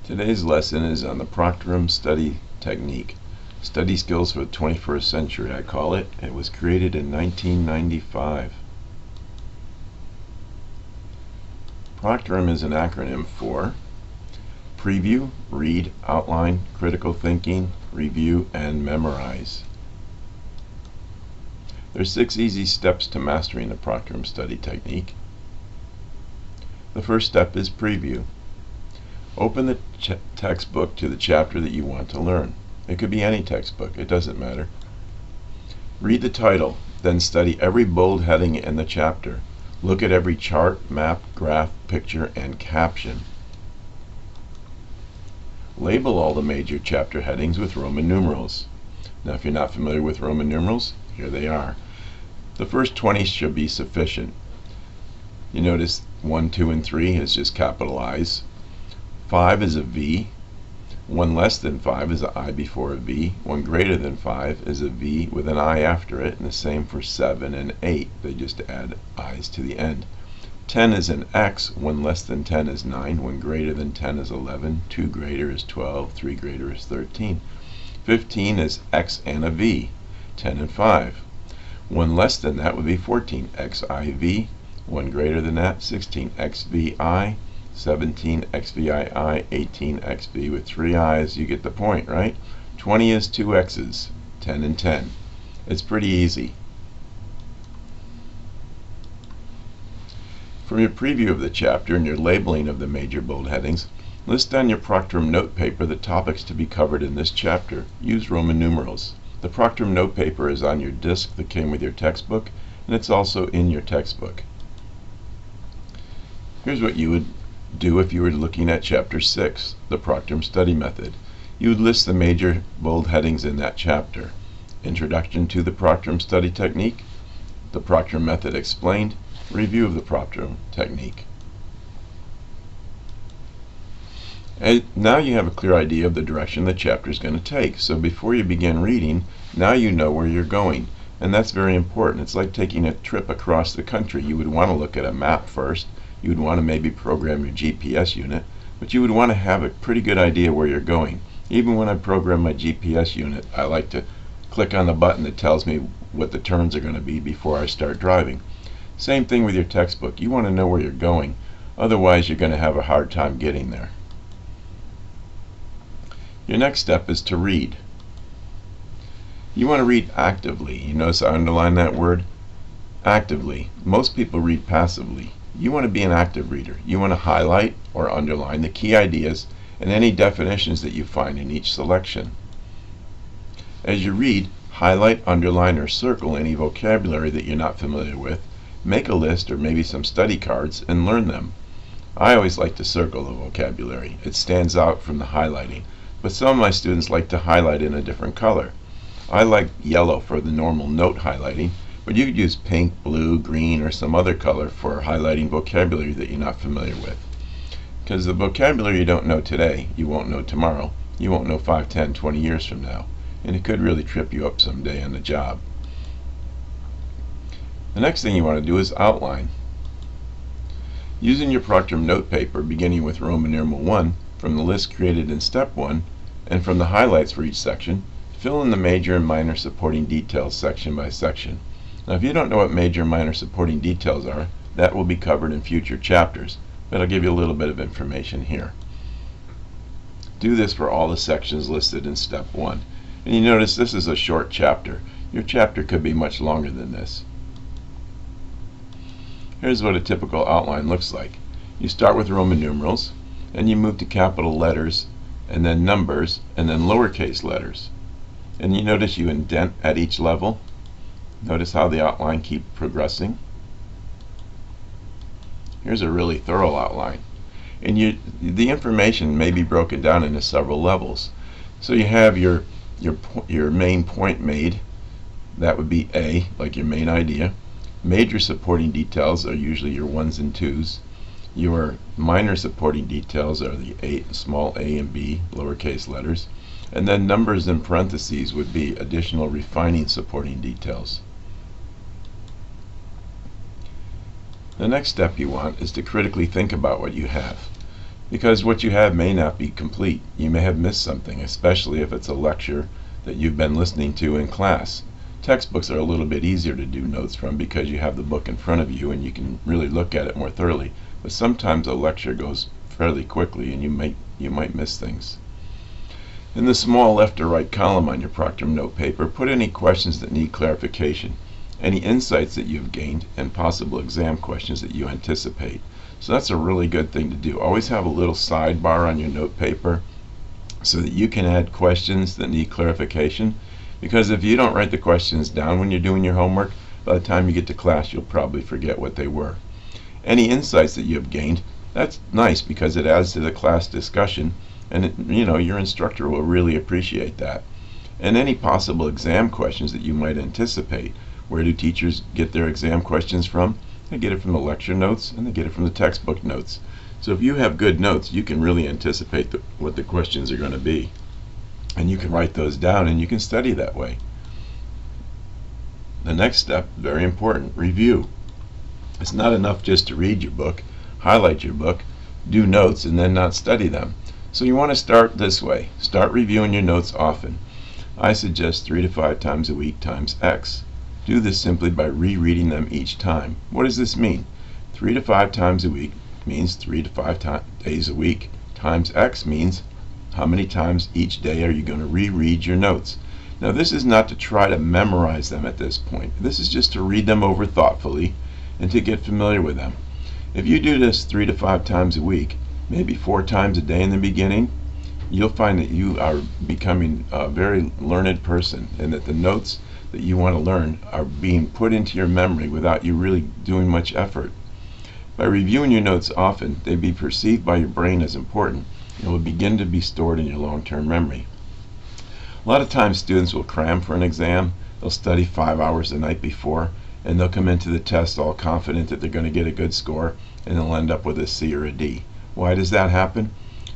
Today's lesson is on the PROCTRM study technique. Study skills for the 21st century, I call it. It was created in 1995. PROCTRM is an acronym for Preview, Read, Outline, Critical Thinking, Review, and Memorize. There's 6 easy steps to mastering the PROCTRM study technique. The first step is Preview. Open the textbook to the chapter that you want to learn. It could be any textbook, it doesn't matter. Read the title, then study every bold heading in the chapter. Look at every chart, map, graph, picture, and caption. Label all the major chapter headings with Roman numerals. Now, if you're not familiar with Roman numerals, here they are. The first 20 should be sufficient. You notice 1, 2, and 3 is just capital I's. 5 is a V. 1 less than 5 is an I before a V. 1 greater than 5 is a V with an I after it, and the same for 7 and 8. They just add I's to the end. 10 is an X. 1 less than 10 is 9. 1 greater than 10 is 11. 2 greater is 12. 3 greater is 13. 15 is X and a V. 10 and 5. 1 less than that would be 14. XIV. 1 greater than that, 16. XVI. 17 XVI, 18 XV with 3 I's. You get the point, right? 20 is 2 X's, 10 and 10. It's pretty easy. For your preview of the chapter and your labeling of the major bold headings, list on your PROCTRM note paper the topics to be covered in this chapter. Use Roman numerals. The PROCTRM note paper is on your disc that came with your textbook, and it's also in your textbook. Here's what you would do if you were looking at Chapter 6, the PROCTRM study method. You would list the major bold headings in that chapter. Introduction to the PROCTRM study technique, the PROCTRM method explained, review of the PROCTRM technique. And now you have a clear idea of the direction the chapter is going to take. So before you begin reading, now you know where you're going. And that's very important. It's like taking a trip across the country. You would want to look at a map first. You would want to maybe program your GPS unit, but you would want to have a pretty good idea where you're going. Even when I program my GPS unit, I like to click on the button that tells me what the turns are going to be before I start driving. Same thing with your textbook. You want to know where you're going. Otherwise, you're going to have a hard time getting there. Your next step is to read. You want to read actively. You notice I underline that word? Actively. Most people read passively. You want to be an active reader. You want to highlight or underline the key ideas and any definitions that you find in each selection. As you read, highlight, underline, or circle any vocabulary that you're not familiar with. Make a list or maybe some study cards and learn them. I always like to circle the vocabulary. It stands out from the highlighting. But some of my students like to highlight in a different color. I like yellow for the normal note highlighting, but you could use pink, blue, green, or some other color for highlighting vocabulary that you're not familiar with. Because the vocabulary you don't know today, you won't know tomorrow. You won't know 5, 10, 20 years from now. And it could really trip you up someday on the job. The next thing you want to do is outline. Using your PROCTRM note paper, beginning with Roman numeral 1, from the list created in Step 1, and from the highlights for each section, fill in the major and minor supporting details section by section. Now, if you don't know what major and minor supporting details are, that will be covered in future chapters, but I'll give you a little bit of information here. Do this for all the sections listed in Step 1. And you notice this is a short chapter. Your chapter could be much longer than this. Here's what a typical outline looks like. You start with Roman numerals, and you move to capital letters, and then numbers, and then lowercase letters. And you notice you indent at each level. Notice how the outline keeps progressing. Here's a really thorough outline. And the information may be broken down into several levels. So you have your main point made. That would be A, like your main idea. Major supporting details are usually your 1s and 2s. Your minor supporting details are the small a and b, lowercase letters. And then numbers in parentheses would be additional refining supporting details. The next step you want is to critically think about what you have. because what you have may not be complete. You may have missed something, especially if it's a lecture that you've been listening to in class. Textbooks are a little bit easier to do notes from because you have the book in front of you and you can really look at it more thoroughly. But sometimes a lecture goes fairly quickly and you might miss things. In the small left or right column on your PROCTRM note paper, put any questions that need clarification, any insights that you've gained, and possible exam questions that you anticipate. So that's a really good thing to do. Always have a little sidebar on your note paper so that you can add questions that need clarification, because if you don't write the questions down when you're doing your homework, by the time you get to class you'll probably forget what they were. Any insights that you have gained, that's nice because it adds to the class discussion, and your instructor will really appreciate that. And any possible exam questions that you might anticipate. Where do teachers get their exam questions from? They get it from the lecture notes and they get it from the textbook notes. So if you have good notes, you can really anticipate what the questions are going to be. And you can write those down and you can study that way. The next step, very important, review. It's not enough just to read your book, highlight your book, do notes, and then not study them. So you want to start this way. Start reviewing your notes often. I suggest 3 to 5 times a week times X. Do this simply by rereading them each time. What does this mean? 3 to 5 times a week means 3 to 5 days a week, times X means how many times each day are you going to reread your notes. Now this is not to try to memorize them at this point. This is just to read them over thoughtfully and to get familiar with them. If you do this 3 to 5 times a week, maybe 4 times a day in the beginning, you'll find that you are becoming a very learned person and that the notes that you want to learn are being put into your memory without you really doing much effort. By reviewing your notes often, they be perceived by your brain as important and will begin to be stored in your long-term memory. A lot of times students will cram for an exam. They'll study 5 hours the night before and they'll come into the test all confident that they're going to get a good score and they'll end up with a C or a D. Why does that happen?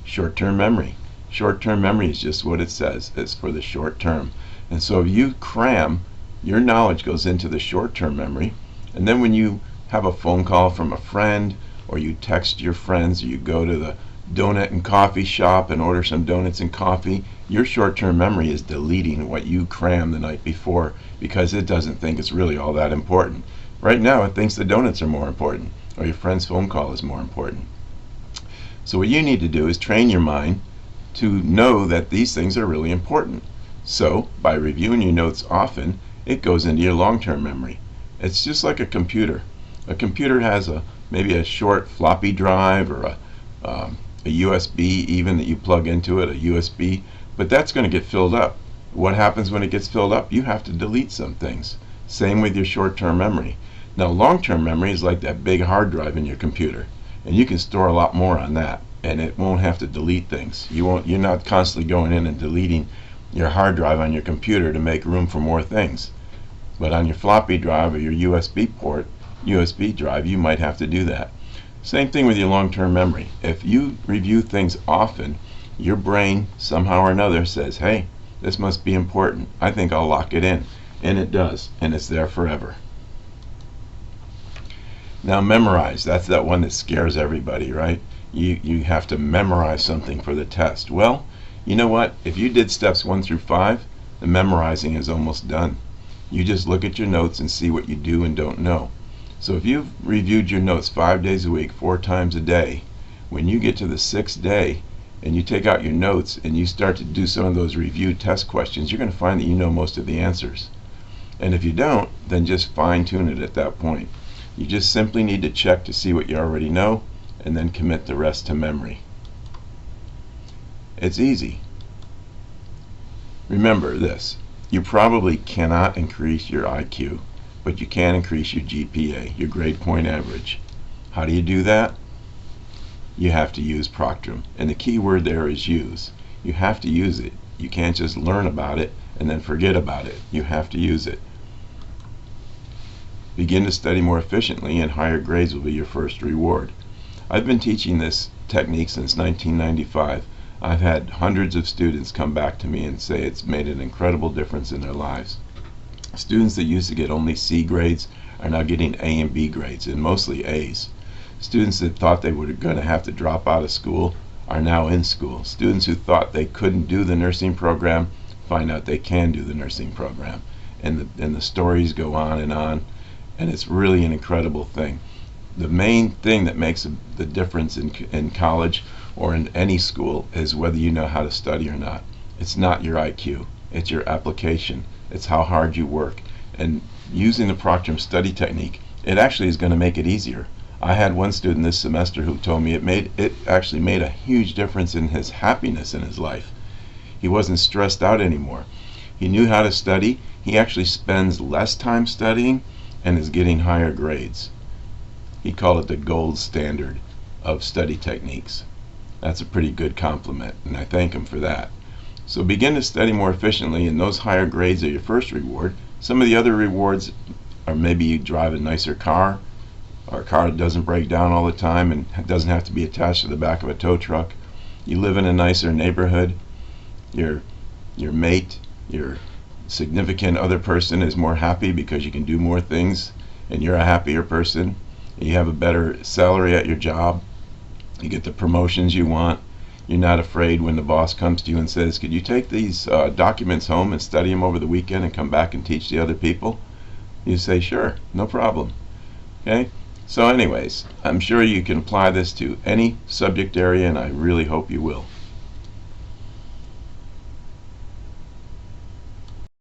Short-term memory. Short-term memory is just what it says. It's for the short term. And so if you cram, your knowledge goes into the short-term memory, and then when you have a phone call from a friend, or you text your friends, or you go to the donut and coffee shop and order some donuts and coffee, your short-term memory is deleting what you crammed the night before because it doesn't think it's really all that important. Right now it thinks the donuts are more important, or your friend's phone call is more important. So what you need to do is train your mind to know that these things are really important. So by reviewing your notes often, it goes into your long-term memory. It's just like a computer. A computer has maybe a short floppy drive or a USB even that you plug into it, a USB, but that's going to get filled up. What happens when it gets filled up? You have to delete some things. Same with your short-term memory. Now long-term memory is like that big hard drive in your computer, and you can store a lot more on that, and it won't have to delete things. You're not constantly going in and deleting your hard drive on your computer to make room for more things. But on your floppy drive or your USB drive, you might have to do that. Same thing with your long-term memory. If you review things often, your brain somehow or another says, hey, this must be important. I think I'll lock it in. And it does, and it's there forever. Now memorize, that's that one that scares everybody, right? You have to memorize something for the test. Well, you know what? If you did steps 1 through 5, the memorizing is almost done. You just look at your notes and see what you do and don't know. So if you've reviewed your notes 5 days a week, 4 times a day, when you get to the 6th day and you take out your notes and you start to do some of those review test questions, you're going to find that you know most of the answers. And if you don't, then just fine-tune it at that point. You just simply need to check to see what you already know and then commit the rest to memory. It's easy. Remember this, you probably cannot increase your IQ, but you can increase your GPA, your grade point average. How do you do that? You have to use PROCTRM, and the key word there is use. You have to use it. You can't just learn about it and then forget about it. You have to use it. Begin to study more efficiently and higher grades will be your first reward. I've been teaching this technique since 1995. I've had hundreds of students come back to me and say it's made an incredible difference in their lives. Students that used to get only C grades are now getting A and B grades, and mostly A's. Students that thought they were going to have to drop out of school are now in school. Students who thought they couldn't do the nursing program find out they can do the nursing program. And the stories go on, and it's really an incredible thing. The main thing that makes the difference in college or in any school is whether you know how to study or not. It's not your IQ, it's your application. It's how hard you work. And using the PROCTRM study technique, it actually is going to make it easier. I had one student this semester who told me it actually made a huge difference in his happiness in his life. He wasn't stressed out anymore. He knew how to study. He actually spends less time studying and is getting higher grades. He called it the gold standard of study techniques. That's a pretty good compliment, and I thank him for that. So begin to study more efficiently, and those higher grades are your first reward. Some of the other rewards are maybe you drive a nicer car, or a car that doesn't break down all the time and doesn't have to be attached to the back of a tow truck. You live in a nicer neighborhood. Your mate, your significant other person is more happy because you can do more things, and you're a happier person. You have a better salary at your job. You get the promotions you want. You're not afraid when the boss comes to you and says, could you take these documents home and study them over the weekend and come back and teach the other people? You say, sure, no problem. Okay? So anyways, I'm sure you can apply this to any subject area, and I really hope you will.